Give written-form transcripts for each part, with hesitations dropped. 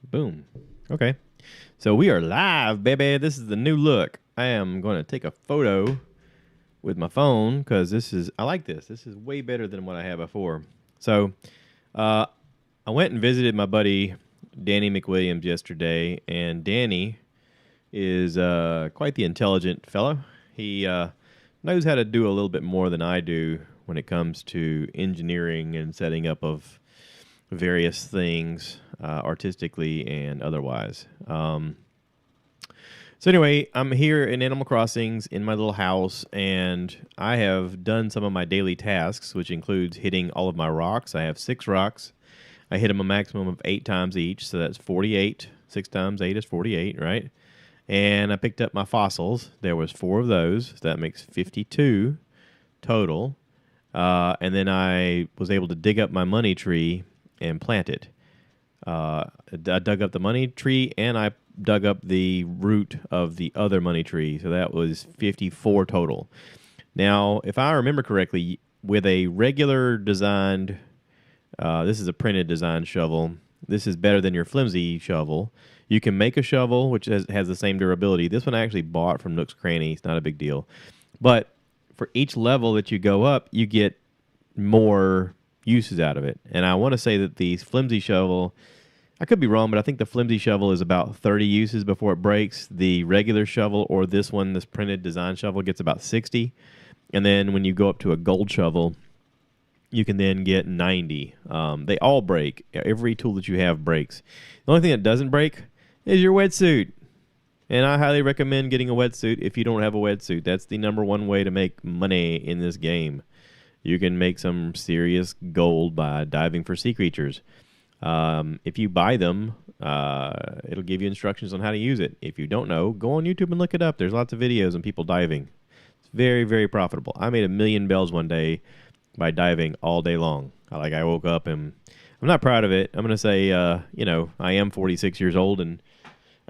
Boom. Okay. So we are live, baby. This is the new look. I am going to take a photo with my phone because I like this. This is way better than what I had before. So I went and visited my buddy Danny McWilliams yesterday, and Danny is quite the intelligent fellow. He knows how to do a little bit more than I do when it comes to engineering and setting up of various things artistically and otherwise. So anyway, I'm here in Animal Crossings in my little house, and I have done some of my daily tasks, which includes hitting all of my rocks. I have 6 rocks. I hit them a maximum of 8 times each, so that's 48. 6 times 8 is 48, right? And I picked up my fossils. There was 4 of those, so that makes 52 total. And then I was able to dig up my money tree and plant it. I dug up the money tree, and I dug up the root of the other money tree, so that was 54 total. Now, if I remember correctly, with a regular designed, this is a printed design shovel, this is better than your flimsy shovel. You can make a shovel, which has the same durability. This one I actually bought from Nook's Cranny. It's not a big deal. But for each level that you go up, you get more uses out of it. And I want to say that the flimsy shovel, I could be wrong, but I think the flimsy shovel is about 30 uses before it breaks. The regular shovel, or this one, this printed design shovel, gets about 60. And then when you go up to a gold shovel, you can then get 90. They all break. Every tool that you have breaks. The only thing that doesn't break is your wetsuit. And I highly recommend getting a wetsuit if you don't have a wetsuit. That's the number one way to make money in this game. You can make some serious gold by diving for sea creatures. If you buy them, it'll give you instructions on how to use it. If you don't know, go on YouTube and look it up. There's lots of videos on people diving. It's very, very profitable. I made 1,000,000 bells one day by diving all day long. I woke up and I'm not proud of it. I'm going to say, I am 46 years old and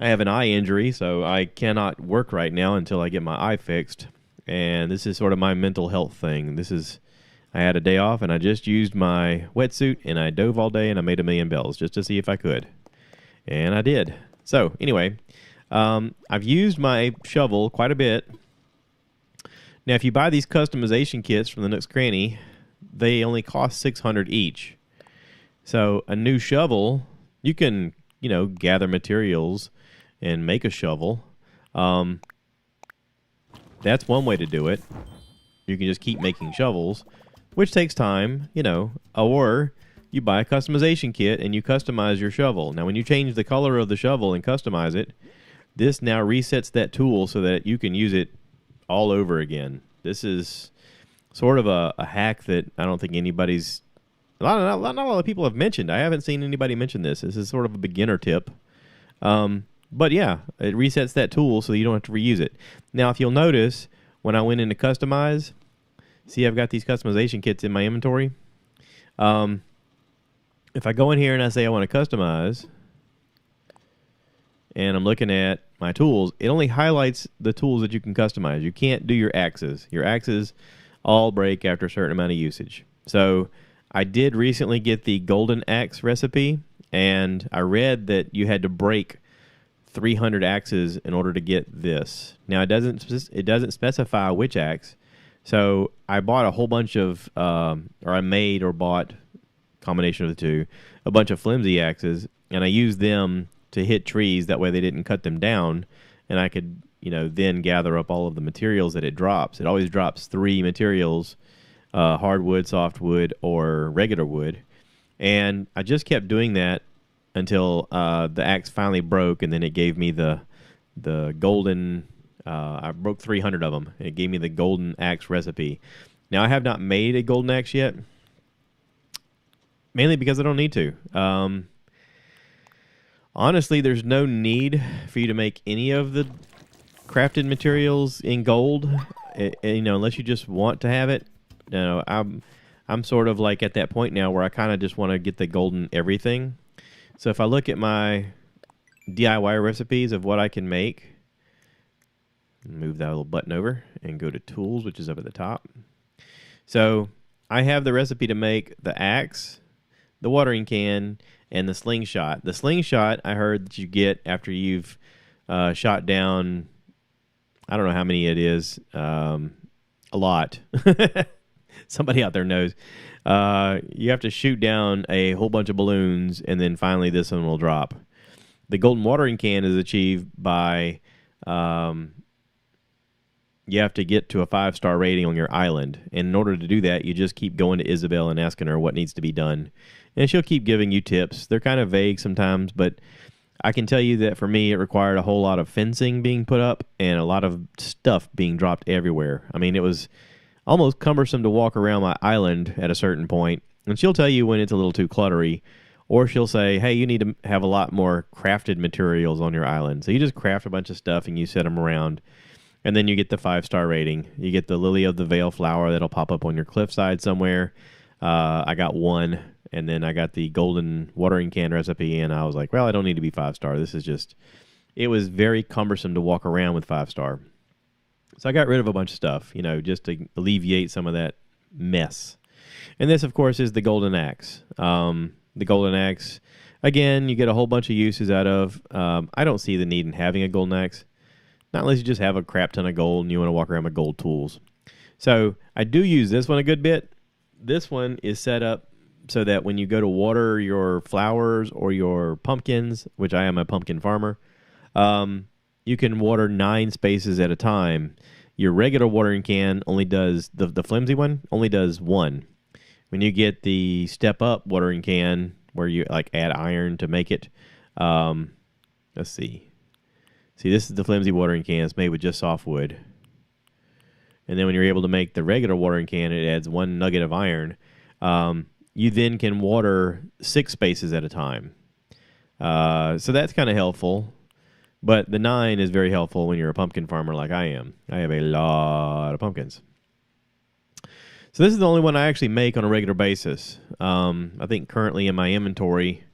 I have an eye injury, so I cannot work right now until I get my eye fixed. And this is sort of my mental health thing. I had a day off, and I just used my wetsuit, and I dove all day, and I made 1,000,000 bells just to see if I could. And I did. So, anyway, I've used my shovel quite a bit. Now, if you buy these customization kits from the Nook's Cranny, they only cost $600 each. So, a new shovel, you can, gather materials and make a shovel. That's one way to do it. You can just keep making shovels, which takes time, or you buy a customization kit and you customize your shovel. Now, when you change the color of the shovel and customize it, this now resets that tool so that you can use it all over again. This is sort of a hack that I don't think anybody's... Not a lot of people have mentioned. I haven't seen anybody mention this. This is sort of a beginner tip. But yeah, it resets that tool so you don't have to reuse it. Now, if you'll notice, when I went into customize, see I've got these customization kits in my inventory. If I go in here and I say I want to customize, and I'm looking at my tools, it only highlights the tools that you can customize. You can't do your axes. Your axes all break after a certain amount of usage. So I did recently get the golden axe recipe, and I read that you had to break 300 axes in order to get this. Now, it doesn't specify which axe, so I bought a whole bunch of, I made or bought, combination of the two, a bunch of flimsy axes, and I used them to hit trees. That way they didn't cut them down, and I could, then gather up all of the materials that it drops. It always drops 3 materials, hardwood, softwood, or regular wood, and I just kept doing that until the axe finally broke, and then it gave me the golden... I broke 300 of them, and it gave me the golden axe recipe. Now, I have not made a golden axe yet, mainly because I don't need to. Honestly, there's no need for you to make any of the crafted materials in gold, unless you just want to have it. I'm sort of like at that point now where I kind of just want to get the golden everything. So if I look at my DIY recipes of what I can make, move that little button over and go to Tools, which is up at the top. So I have the recipe to make the axe, the watering can, and the slingshot. The slingshot, I heard that you get after you've shot down, I don't know how many it is, a lot. Somebody out there knows. You have to shoot down a whole bunch of balloons, and then finally this one will drop. The golden watering can is achieved by you have to get to a 5-star rating on your island. And in order to do that, you just keep going to Isabel and asking her what needs to be done. And she'll keep giving you tips. They're kind of vague sometimes, but I can tell you that for me, it required a whole lot of fencing being put up and a lot of stuff being dropped everywhere. I mean, it was almost cumbersome to walk around my island at a certain point. And she'll tell you when it's a little too cluttery. Or she'll say, hey, you need to have a lot more crafted materials on your island. So you just craft a bunch of stuff and you set them around. And then you get the 5-star rating. You get the lily of the veil flower that'll pop up on your cliffside somewhere. I got one. And then I got the golden watering can recipe. And I was like, well, I don't need to be 5-star. This is just... It was very cumbersome to walk around with 5-star. So I got rid of a bunch of stuff, just to alleviate some of that mess. And this, of course, is the golden axe. The golden axe, again, you get a whole bunch of uses out of. I don't see the need in having a golden axe. Not unless you just have a crap ton of gold and you want to walk around with gold tools. So I do use this one a good bit. This one is set up so that when you go to water your flowers or your pumpkins, which I am a pumpkin farmer, you can water 9 spaces at a time. Your regular watering can only does, the flimsy one, only does 1. When you get the step up watering can where you add iron to make it, let's see. See, this is the flimsy watering can. It's made with just softwood. And then when you're able to make the regular watering can, it adds 1 nugget of iron. You then can water 6 spaces at a time. So that's kind of helpful. But the 9 is very helpful when you're a pumpkin farmer like I am. I have a lot of pumpkins. So this is the only one I actually make on a regular basis. I think currently in my inventory,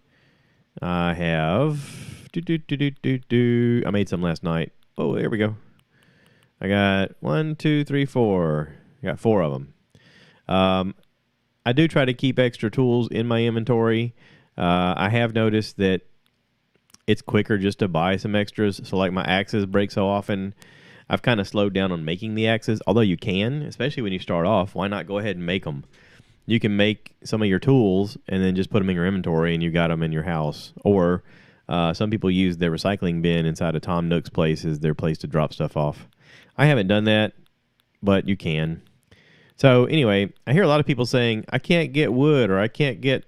I have... I made some last night. Oh, there we go. I got 1, 2, 3, 4. I got 4 of them. I do try to keep extra tools in my inventory. I have noticed that it's quicker just to buy some extras. So like my axes break so often, I've kind of slowed down on making the axes. Although you can, especially when you start off, why not go ahead and make them? You can make some of your tools and then just put them in your inventory and you got them in your house. Or some people use their recycling bin inside of Tom Nook's place as their place to drop stuff off. I haven't done that, but you can. So anyway, I hear a lot of people saying, I can't get wood or I can't get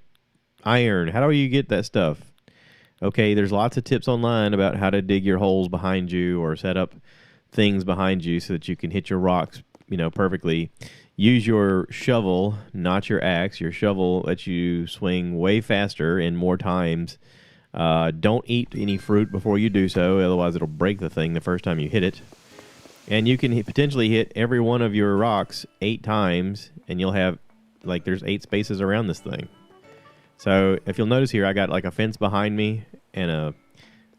iron. How do you get that stuff? Okay, there's lots of tips online about how to dig your holes behind you or set up things behind you so that you can hit your rocks, perfectly. Use your shovel, not your axe. Your shovel lets you swing way faster and more times. Don't eat any fruit before you do so, otherwise it'll break the thing the first time you hit it. And you can potentially hit every one of your rocks 8 times, and you'll have, there's 8 spaces around this thing. So if you'll notice here, I got a fence behind me and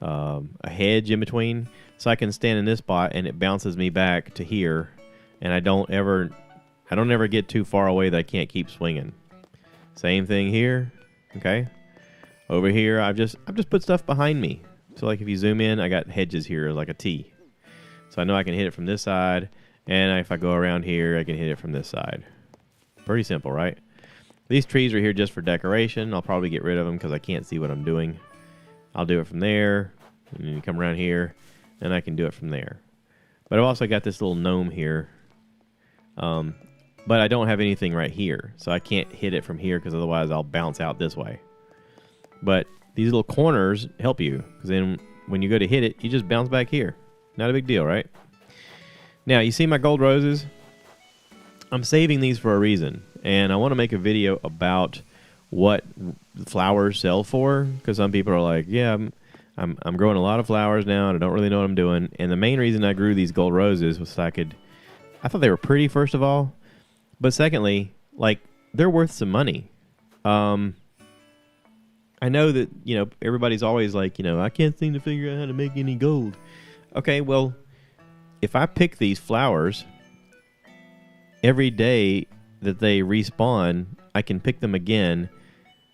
a hedge in between, so I can stand in this spot and it bounces me back to here, and I don't ever get too far away that I can't keep swinging. Same thing here, okay. Over here, I've just put stuff behind me. So if you zoom in, I got hedges here like a T. So I know I can hit it from this side, and if I go around here, I can hit it from this side. Pretty simple, right? These trees are here just for decoration. I'll probably get rid of them because I can't see what I'm doing. I'll do it from there, and then you come around here, and I can do it from there. But I've also got this little gnome here. But I don't have anything right here, so I can't hit it from here because otherwise I'll bounce out this way. But these little corners help you, because then when you go to hit it, you just bounce back here. Not a big deal, right? Now, you see my gold roses? I'm saving these for a reason, and I want to make a video about what flowers sell for, because some people are like, yeah, I'm growing a lot of flowers now, and I don't really know what I'm doing. And the main reason I grew these gold roses was so I thought they were pretty, first of all, but secondly, they're worth some money. I know that, everybody's always like, I can't seem to figure out how to make any gold. Okay, well, if I pick these flowers every day that they respawn, I can pick them again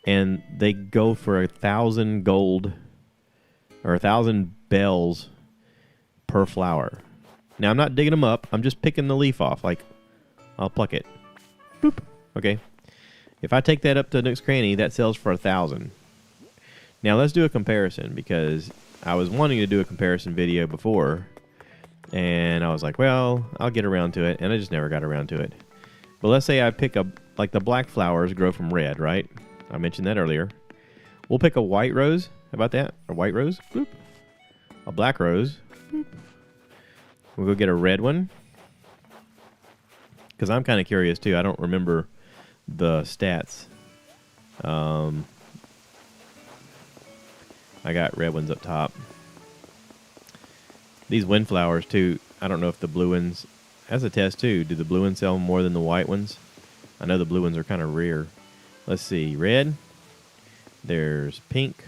and they go for 1,000 gold or 1,000 bells per flower. Now, I'm not digging them up. I'm just picking the leaf off. Like, I'll pluck it. Boop. Okay. If I take that up to Nook's Cranny, that sells for 1,000. Now, let's do a comparison, because I was wanting to do a comparison video before, and I was like, well, I'll get around to it, and I just never got around to it. But let's say I pick up, like, the black flowers grow from red, right? I mentioned that earlier. We'll pick a white rose. How about that? A white rose. Boop. A black rose. Boop. We'll go get a red one, because I'm kind of curious, too. I don't remember the stats. I got red ones up top. These windflowers, too, I don't know if the blue ones... That's a test, too. Do the blue ones sell more than the white ones? I know the blue ones are kind of rare. Let's see. Red. There's pink.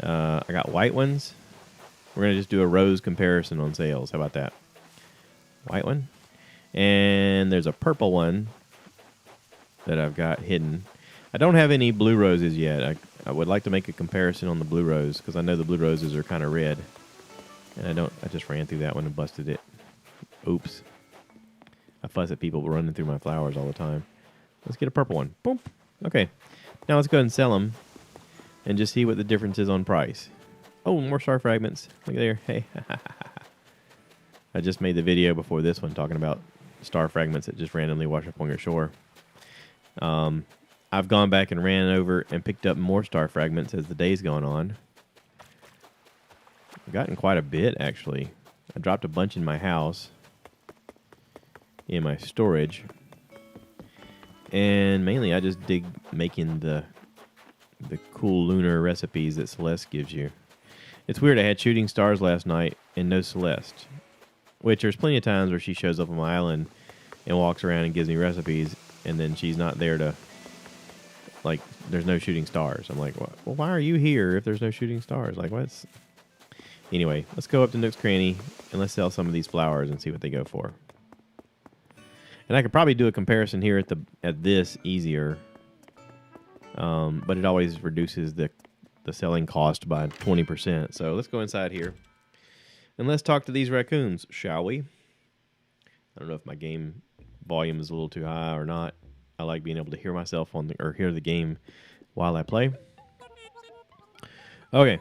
I got white ones. We're going to just do a rose comparison on sales. How about that? White one. And there's a purple one that I've got hidden. I don't have any blue roses yet. I would like to make a comparison on the blue rose, because I know the blue roses are kind of red. And I just ran through that one and busted it. Oops. I fuss at people running through my flowers all the time. Let's get a purple one. Boom. Okay. Now let's go ahead and sell them and just see what the difference is on price. Oh, more star fragments. Look there. Hey. I just made the video before this one talking about star fragments that just randomly wash up on your shore. I've gone back and ran over and picked up more star fragments as the day's gone on. I've gotten quite a bit, actually. I dropped a bunch in my house, in my storage, and mainly I just dig making the cool lunar recipes that Celeste gives you. It's weird, I had shooting stars last night and no Celeste, which there's plenty of times where she shows up on my island and walks around and gives me recipes, and then she's not there to, like, there's no shooting stars. I'm like, well, why are you here if there's no shooting stars? Like, what's... Anyway, let's go up to Nook's Cranny and let's sell some of these flowers and see what they go for. And I could probably do a comparison here at this easier, but it always reduces the selling cost by 20%. So let's go inside here and let's talk to these raccoons, shall we? I don't know if my game volume is a little too high or not. I like being able to hear myself or hear the game while I play. Okay.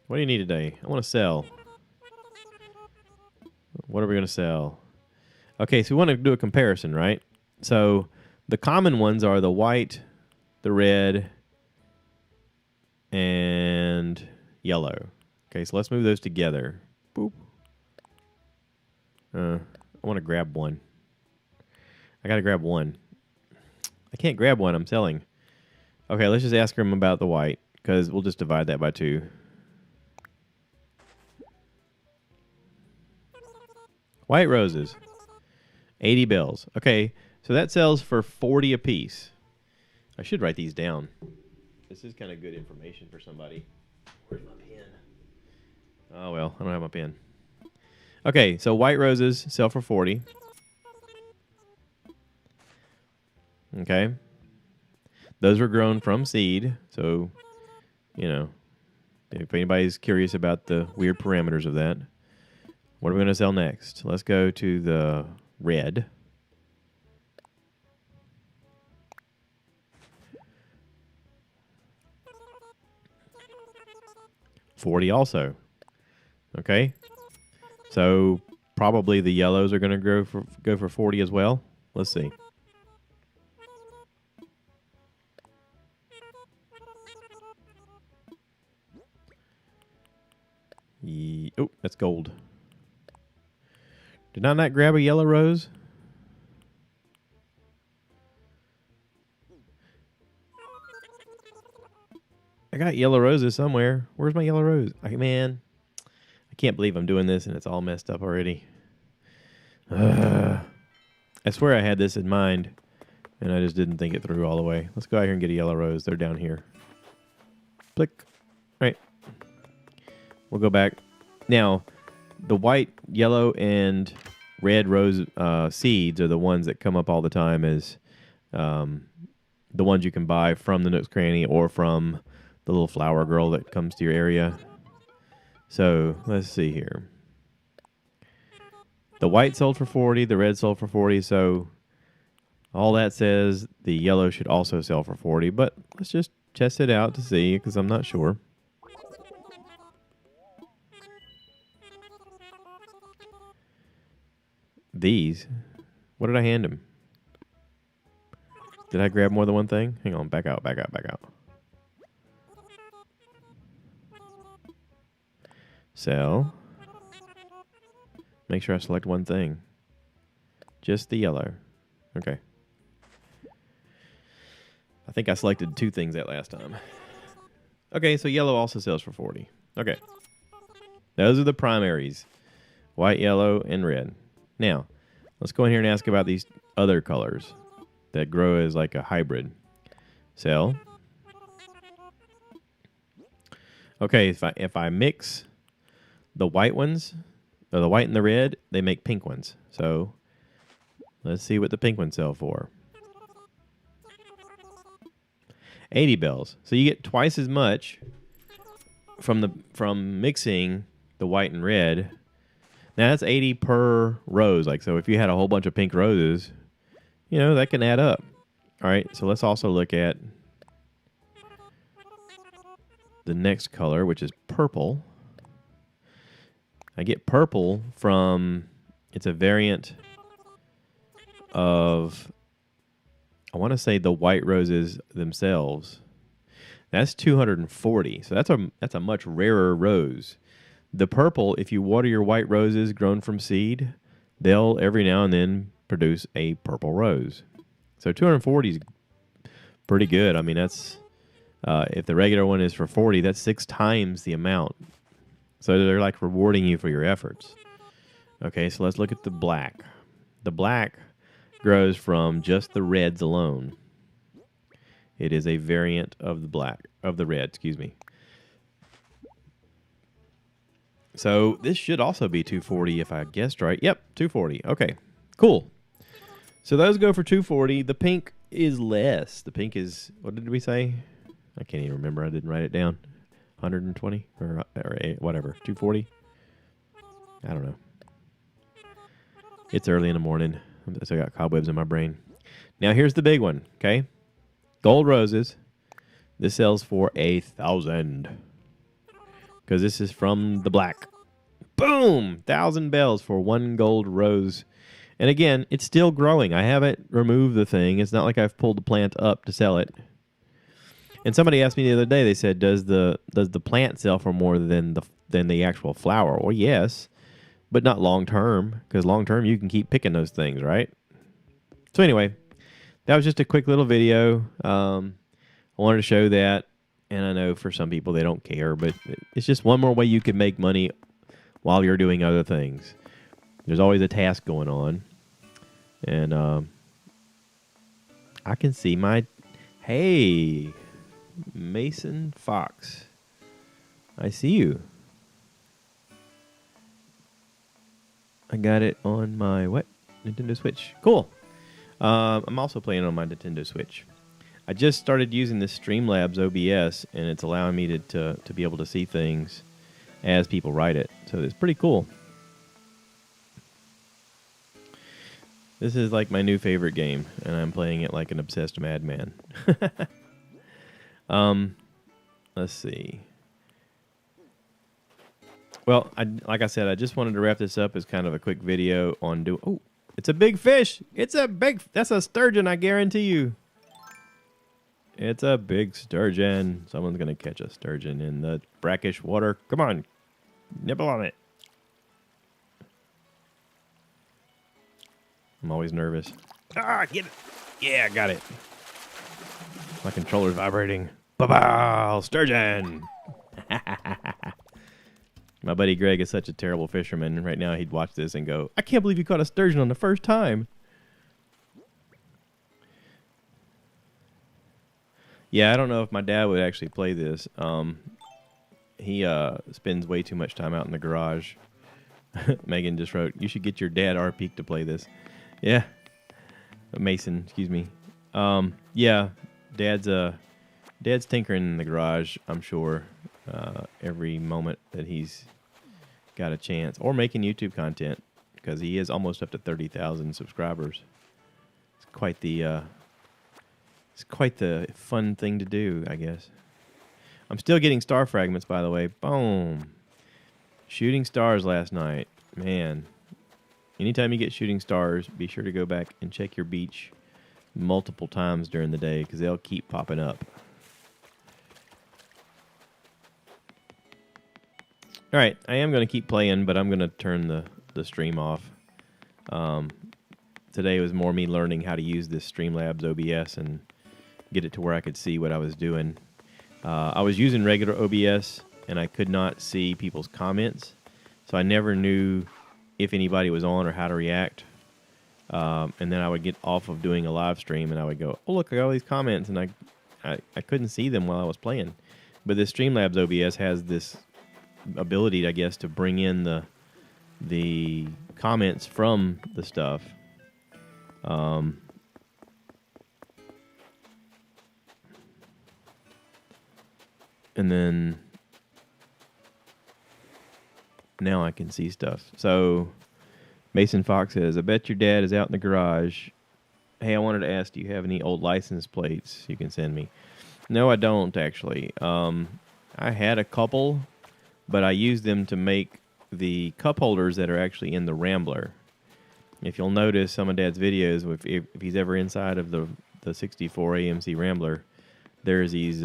What do you need today? I want to sell. What are we going to sell? Okay, so we want to do a comparison, right? So the common ones are the white, the red, and yellow. Okay, so let's move those together. Boop. I want to grab one. I got to grab one. I can't grab one. I'm selling. Okay, let's just ask them about the white, because we'll just divide that by 2. White roses. 80 bells. Okay, so that sells for 40 apiece. I should write these down. This is kind of good information for somebody. Where's my pen? Oh, well, I don't have my pen. Okay, so white roses sell for 40. Okay. Those were grown from seed, so, you know, if anybody's curious about the weird parameters of that. What are we going to sell next? Let's go to the red. $40 also. Okay. So probably the yellows are going to go for 40 as well. Let's see. Oh, that's gold. Did I not grab a yellow rose? I got yellow roses somewhere. Where's my yellow rose? Man, I can't believe I'm doing this and it's all messed up already. I swear I had this in mind and I just didn't think it through all the way. Let's go out here and get a yellow rose. They're down here. Click. All right. We'll go back. Now, the white, yellow, and red rose seeds are the ones that come up all the time as the ones you can buy from the Nook's Cranny or from the little flower girl that comes to your area. So let's see here. The white sold for 40, the red sold for 40, so all that says the yellow should also sell for 40, but let's just test it out to see because I'm not sure. These, what did I hand him? Did I grab more than one thing? Hang on, back out. Sell. Make sure I select one thing. Just the yellow. Okay. I think I selected 2 things that last time. Okay, so yellow also sells for 40. Okay. Those are the primaries. White, yellow, and red. Now, let's go in here and ask about these other colors that grow as like a hybrid. Sell. Okay, if I mix the white ones, or the white and the red, they make pink ones. So let's see what the pink ones sell for. 80 bells. So you get twice as much from mixing the white and red. Now that's 80 per rose. Like, so if you had a whole bunch of pink roses, you know, that can add up. All right, so let's also look at the next color, which is purple. I get purple from, it's a variant of, I want to say the white roses themselves. That's 240. So that's a much rarer rose. The purple, if you water your white roses grown from seed, they'll every now and then produce a purple rose. So 240 is pretty good. I mean, that's if the regular one is for 40, that's 6 times the amount. So they're like rewarding you for your efforts. Okay, so let's look at the black. The black grows from just the reds alone. It is a variant of the red, excuse me. So this should also be 240 if I guessed right. Yep, 240. Okay, cool. So those go for 240. The pink is less. The pink is, what did we say? I can't even remember. I didn't write it down. 120 or whatever. 240. I don't know. It's early in the morning. So I got cobwebs in my brain. Now here's the big one. Okay, gold roses. This sells for 1,000 because this is from the black. Boom! 1,000 bells for 1 gold rose. And again, it's still growing. I haven't removed the thing. It's not like I've pulled the plant up to sell it. And somebody asked me the other day, they said, does the plant sell for more than the actual flower? Well, yes, but not long term, because long term you can keep picking those things, right? So anyway, that was just a quick little video. I wanted to show that, and I know for some people they don't care, but it's just one more way you can make money while you're doing other things. There's always a task going on, and I can see my, hey, Mason Fox, I see you. I got it on my what? Nintendo Switch. Cool. I'm also playing on my Nintendo Switch. I just started using this Streamlabs OBS, and it's allowing me to be able to see things as people write it. So it's pretty cool. This is like my new favorite game, and I'm playing it like an obsessed madman. Let's see. Well, like I said, I just wanted to wrap this up as kind of a quick video on oh, it's a big fish. That's a sturgeon, I guarantee you. It's a big sturgeon. Someone's going to catch a sturgeon in the brackish water. Come on. Nibble on it. I'm always nervous. Ah, get it. Yeah, got it. My controller's vibrating. Ba-bow, sturgeon. My buddy Greg is such a terrible fisherman. Right now he'd watch this and go, I can't believe you caught a sturgeon on the first time. Yeah, I don't know if my dad would actually play this. He spends way too much time out in the garage. Megan just wrote, you should get your dad R-Peak to play this. Yeah. Mason, excuse me. Yeah, Dad's tinkering in the garage, I'm sure, every moment that he's got a chance, or making YouTube content, because he is almost up to 30,000 subscribers. It's quite the fun thing to do, I guess. I'm still getting star fragments, by the way. Boom. Shooting stars last night. Man. Anytime you get shooting stars, be sure to go back and check your beach multiple times during the day, because they'll keep popping up. All right, I am going to keep playing, but I'm going to turn the stream off. Today was more me learning how to use this Streamlabs OBS and get it to where I could see what I was doing. I was using regular OBS, and I could not see people's comments, so I never knew if anybody was on or how to react. And then I would get off of doing a live stream, and I would go, oh, look, I got all these comments, and I couldn't see them while I was playing. But this Streamlabs OBS has this ability, I guess, to bring in the comments from the stuff. And then now I can see stuff. So Mason Fox says, I bet your dad is out in the garage. Hey, I wanted to ask, do you have any old license plates you can send me? No, I don't, actually. I had a couple, but I used them to make the cup holders that are actually in the Rambler. If you'll notice some of Dad's videos, if he's ever inside of the 64 AMC Rambler, there's these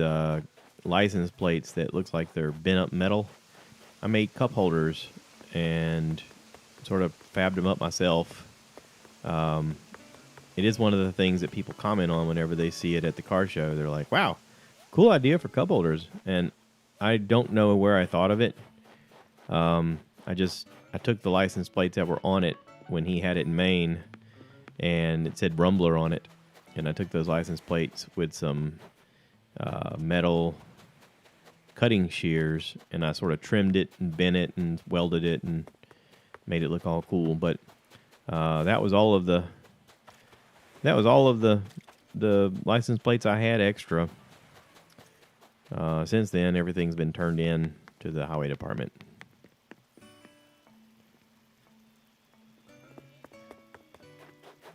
license plates that looks like they're bent up metal. I made cup holders and sort of fabbed them up myself. It is one of the things that people comment on whenever they see it at the car show. They're like, wow, cool idea for cup holders. And I don't know where I thought of it. I took the license plates that were on it when he had it in Maine, and it said Rumbler on it. And I took those license plates with some metal cutting shears, and I sort of trimmed it and bent it and welded it and made it look all cool. But that was all of the license plates I had extra. Since then, everything's been turned in to the highway department.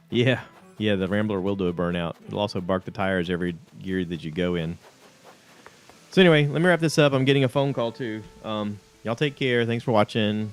Yeah, the Rambler will do a burnout. It'll also bark the tires every gear that you go in. So anyway, let me wrap this up. I'm getting a phone call too. Y'all take care. Thanks for watching.